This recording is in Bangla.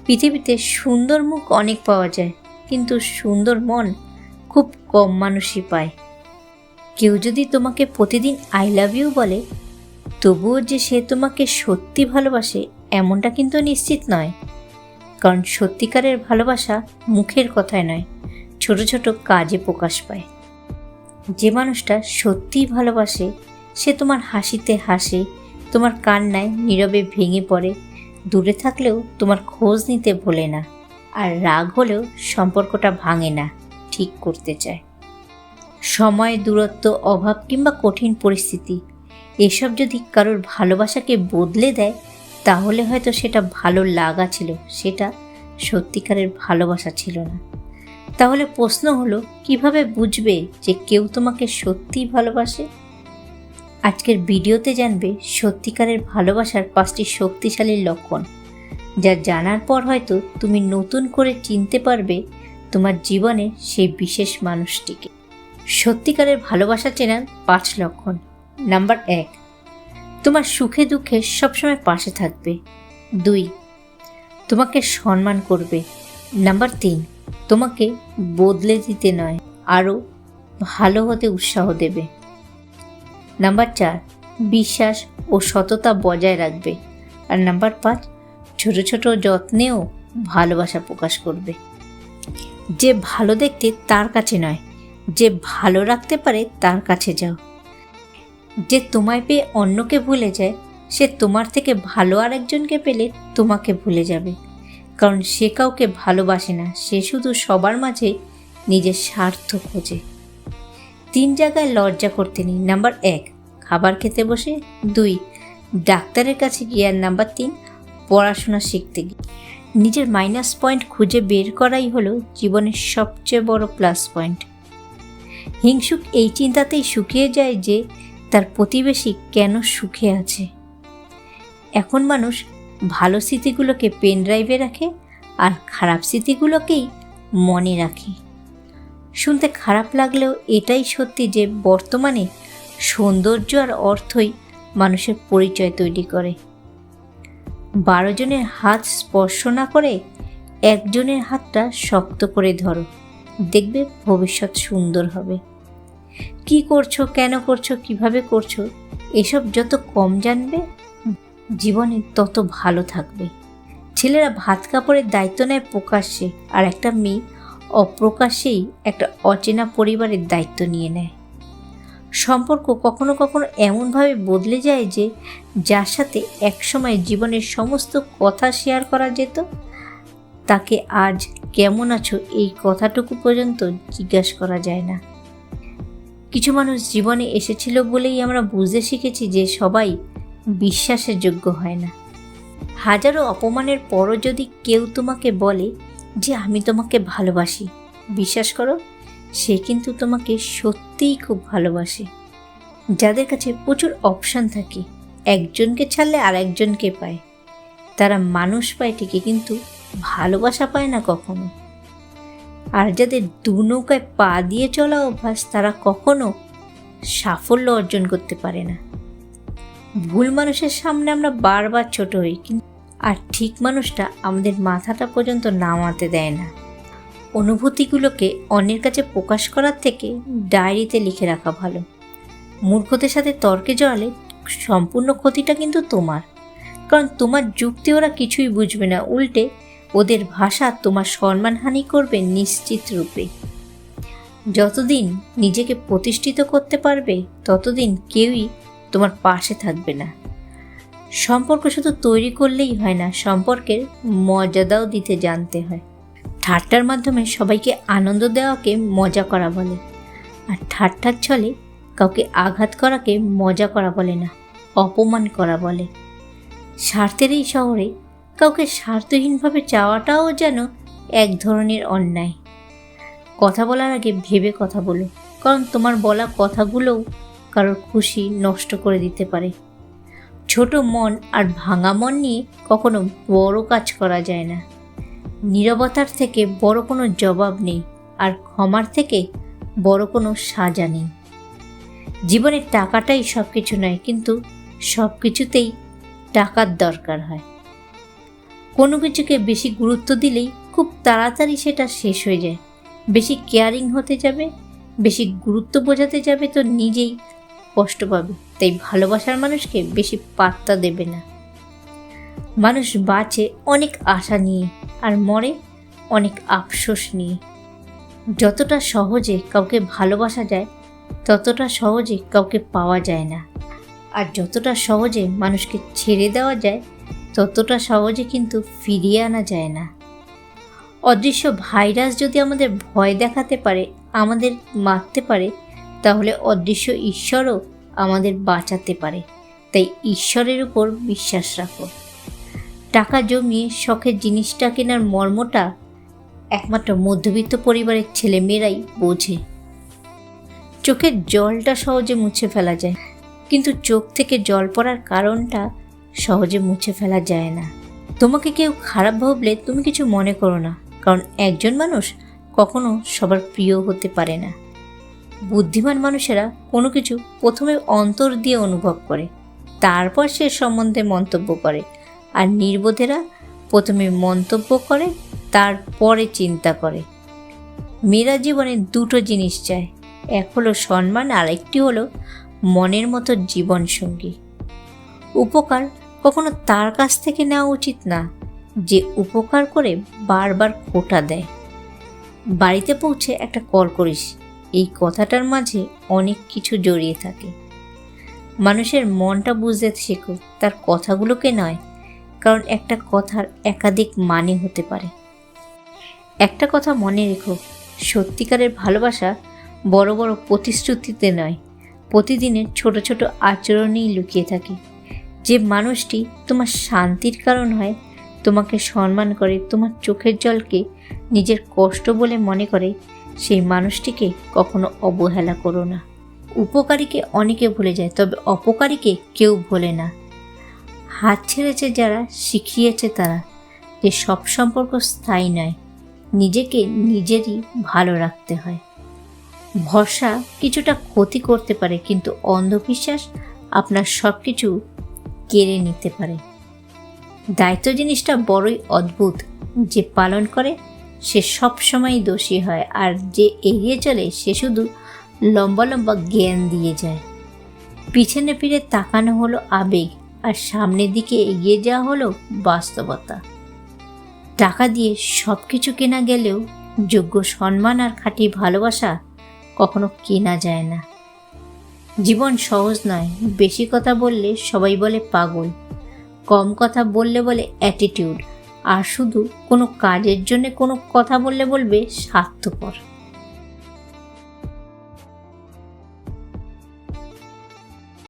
পৃথিবীতে সুন্দর মুখ অনেক পাওয়া যায়, কিন্তু সুন্দর মন খুব কম মানুষই পায়। কেউ যদি তোমাকে প্রতিদিন আই লাভ ইউ বলে, তবুও যে সে তোমাকে সত্যি ভালোবাসে এমনটা কিন্তু নিশ্চিত নয়। কারণ সত্যিকারের ভালোবাসা মুখের কথায় নয়, ছোট ছোট কাজে প্রকাশ পায়। যে মানুষটা সত্যিই ভালোবাসে সে তোমার হাসিতে হাসে, তোমার কান্নায় নীরবে ভেঙে পড়ে, দূরে থাকলেও তোমার খোঁজ নিতে ভোলে না, আর রাগ হলেও সম্পর্কটা ভাঙে না, ঠিক করতে চায়। সময়, দূরত্ব, অভাব কিংবা কঠিন পরিস্থিতি এসব যদি কারোর ভালোবাসাকে বদলে দেয়, তাহলে হয়তো সেটা ভালো লাগা ছিল, সেটা সত্যিকারের ভালোবাসা ছিল না। তাহলে প্রশ্ন হলো, কিভাবে বুঝবে যে কেউ তোমাকে সত্যিই ভালোবাসে? আজকের ভিডিওতে জানবে সত্যিকারের ভালোবাসার 5টি শক্তিশালী লক্ষণ, যা জানার পর হয়তো তুমি নতুন করে চিনতে পারবে তোমার জীবনের সেই বিশেষ মানুষটিকে। সত্যিকারের ভালোবাসা চেনার 5 লক্ষণ। নাম্বার 1, তোমার সুখে দুঃখে সবসময় পাশে থাকবে। 2, তোমাকে সম্মান করবে। নাম্বার 3, তোমাকে বদলে দিতে নয়, আরও ভালো হতে উৎসাহ দেবে। নাম্বার 4, বিশ্বাস ও সততা বজায় রাখবে। আর নাম্বার 5, ছোট ছোট যত্নেও ভালোবাসা প্রকাশ করবে। যে ভালো দেখতে তার কাছে নয়, যে ভালো রাখতে পারে তার কাছে যাও। যে তোমায় পেয়ে অন্যকে ভুলে যায়, সে তোমার থেকে ভালো আরেকজনকে পেলে তোমাকে ভুলে যাবে। কারণ সে কাউকে ভালোবাসে না, সে শুধু সবার মাঝে নিজের স্বার্থ খোঁজে। 3 জায়গায় লজ্জা করতে নেই। নাম্বার 1, খাবার খেতে বসে। 2, ডাক্তারের কাছে গিয়ে। আর নাম্বার 3, পড়াশোনা শিখতে গিয়ে। নিজের মাইনাস পয়েন্ট খুঁজে বের করাই হলো জীবনের সবচেয়ে বড় প্লাস পয়েন্ট। হিংসুক এই চিন্তাতেই শুকিয়ে যায় যে তার প্রতিবেশী কেন সুখে আছে। এখন মানুষ ভালো স্মৃতিগুলোকে পেন ড্রাইভে রাখে, আর খারাপ স্মৃতিগুলোকেই মনে রাখে। শুনতে খারাপ লাগলেও এটাই সত্যি যে বর্তমানে সৌন্দর্য আর অর্থই মানুষের পরিচয় তৈরি করে। 12 জনের হাত স্পর্শ না করে একজনের হাতটা শক্ত করে ধরো, দেখবে ভবিষ্যৎ সুন্দর হবে। কি করছো, কেন করছো, কিভাবে করছো, এসব যত কম জানবে, জীবনে তত ভালো থাকবে। ছেলেরা ভাত কাপড়ের দায়িত্ব নেয় প্রকাশ্যে, আর একটা মেয়ে অপ্রকাশ্যেই একটা অচেনা পরিবারের দায়িত্ব নিয়ে নেয়। সম্পর্ক কখনো কখনো এমনভাবে বদলে যায় যে যার সাথে একসময় জীবনের সমস্ত কথা শেয়ার করা যেত, তাকে আজ কেমন আছো এই কথাটুকু পর্যন্ত জিজ্ঞাসা করা যায় না। কিছু মানুষ জীবনে এসেছিল বলেই আমরা বুঝতে শিখেছি যে সবাই বিশ্বাসের যোগ্য হয় না। হাজারো অপমানের পরও যদি কেউ তোমাকে বলে যে আমি তোমাকে ভালোবাসি, বিশ্বাস করো, সে কিন্তু তোমাকে সত্যিই খুব ভালোবাসে। যাদের কাছে প্রচুর অপশান থাকে, একজনকে ছাড়লে আর একজনকে পায়, তারা মানুষ পায় ঠিকই, কিন্তু ভালোবাসা পায় না কখনো। আর যাদের দু নৌকায় পা দিয়ে চলা অভ্যাস, তারা কখনো সাফল্য অর্জন করতে পারে না। ভুল মানুষের সামনে আমরা বারবার ছোট হই, কিন্তু আর ঠিক মানুষটা আমাদের মাথাটা পর্যন্ত নামাতে দেয় না। অনুভূতিগুলোকে অন্যের কাছে প্রকাশ করার থেকে ডায়েরিতে লিখে রাখা ভালো। মূর্খদের সাথে তর্কে জড়ালে সম্পূর্ণ ক্ষতিটা কিন্তু তোমার, কারণ তোমার যুক্তি ওরা কিছুই বুঝবে না, উল্টে ওদের ভাষা তোমার সম্মানহানি করবে নিশ্চিত রূপে। যতদিন নিজেকে প্রতিষ্ঠিত করতে পারবে, ততদিন কেউই তোমার পাশে থাকবে না। সম্পর্ক শুধু তৈরি করলেই হয় না, সম্পর্কের মর্যাদাও দিতে জানতে হয়। ঠাট্টার মাধ্যমে সবাইকে আনন্দ দেওয়াকে মজা করা বলে, আর ঠাট্টার ছলে কাউকে আঘাত করাকে মজা করা বলে না, অপমান করা বলে। স্বার্থের এই শহরে কাউকে স্বার্থহীনভাবে চাওয়াটাও যেন এক ধরনের অন্যায়। কথা বলার আগে ভেবে কথা বলো, কারণ তোমার বলা কথাগুলোও কারোর খুশি নষ্ট করে দিতে পারে। ছোট মন আর ভাঙা মন নিয়ে কখনো বড় কাজ করা যায় না। নীরবতার থেকে বড় কোনো জবাব নেই, আর ক্ষমার থেকে বড় কোনো সাজা নেই। জীবনের টাকাটাই সব কিছু নয়, কিন্তু সব কিছুতেই টাকার দরকার হয়। কোনো কিছুকে বেশি গুরুত্ব দিলেই খুব তাড়াতাড়ি সেটা শেষ হয়ে যায়। বেশি কেয়ারিং হতে যাবে, বেশি গুরুত্ব বোঝাতে যাবে তো নিজেই কষ্ট পাবে। তাই ভালোবাসার মানুষকে বেশি পাত্তা দেবে না। মানুষ বাঁচে অনেক আশা নিয়ে আর মরে অনেক আফসোস নিয়ে। যতটা সহজে কাউকে ভালোবাসা যায় ততটা সহজে কাউকে পাওয়া যায় না, আর যতটা সহজে মানুষকে ছেড়ে দেওয়া যায় ততটা সহজে কিন্তু ফিরিয়ে আনা যায় না। অদৃশ্য ভাইরাস যদি আমাদের ভয় দেখাতে পারে, আমাদের মারতে পারে, তাহলে অদৃশ্য ঈশ্বরও আমাদের বাঁচাতে পারে। তাই ঈশ্বরের উপর বিশ্বাস রাখো। টাকা জমিয়ে শখের জিনিসটা কেনার মর্মটা একমাত্র মধ্যবিত্ত পরিবারের ছেলেমেয়েরাই বোঝে। চোখের জলটা সহজে মুছে ফেলা যায়, কিন্তু চোখ থেকে জল পড়ার কারণটা সহজে মুছে ফেলা যায় না। তোমাকে কেউ খারাপ ভাবলে তুমি কিছু মনে করো না, কারণ একজন মানুষ কখনো সবার প্রিয় হতে পারে না। বুদ্ধিমান মানুষেরা কোনো কিছু প্রথমে অন্তর দিয়ে অনুভব করে, তারপর সে সম্বন্ধে মন্তব্য করে, আর নির্বোধেরা প্রথমে মন্তব্য করে তারপরে চিন্তা করে। মেয়েরা জীবনে দুটো জিনিস চায়, এক হলো সম্মান আর একটি হলো মনের মতো জীবনসঙ্গী। উপকার কখনো তার কাছ থেকে নেওয়া উচিত না যে উপকার করে বারবার খোঁটা দেয়। বাড়িতে পৌঁছে একটা কল করিস, এই কথাটার মাঝে অনেক কিছু জড়িয়ে থাকে। মানুষের মনটা বুঝতে শেখো, তার কথাগুলোকে নয়, কারণ একটা কথার একাধিক মানে হতে পারে। একটা কথা মনে রেখো, সত্যিকারের ভালোবাসা বড় বড় প্রতিশ্রুতিতে নয়, প্রতিদিনের ছোট ছোট আচরণেই লুকিয়ে থাকে। যে মানুষটি তোমার শান্তির কারণ হয়, তোমাকে সম্মান করে, তোমার চোখের জলকে নিজের কষ্ট বলে মনে করে, সেই মানুষটিকে কখনো অবহেলা করো না। উপকারীকে অনেকে ভুলে যায়, তবে অপকারীকে কেউ ভোলে না। হাত ছেড়েছে যারা, শিখিয়েছে তারা যে সব সম্পর্ক স্থায়ী নয়, নিজেকে নিজেরই ভালো রাখতে হয়। ভরসা কিছুটা ক্ষতি করতে পারে, কিন্তু অন্ধবিশ্বাস আপনার সব কিছু কেড়ে নিতে পারে। দায়িত্ব জিনিসটা বড়ই অদ্ভুত, যে পালন করে সে সবসময় দোষী হয়, আর যে এড়িয়ে চলে সে শুধু লম্বা লম্বা জ্ঞান দিয়ে যায়। পিছনে ফিরে তাকানো হলো আবেগ, আর সামনের দিকে এগিয়ে যাওয়া হলো বাস্তবতা। টাকা দিয়ে সব কিছু কেনা গেলেও যোগ্য সম্মান আর খাঁটি ভালোবাসা কখনো কেনা যায় না। জীবন সহজ নয়, বেশি কথা বললে সবাই বলে পাগল, কম কথা বললে বলে অ্যাটিটিউড, আর শুধু কোনো কাজের জন্য কোনো কথা বললে বলবে স্বার্থপর।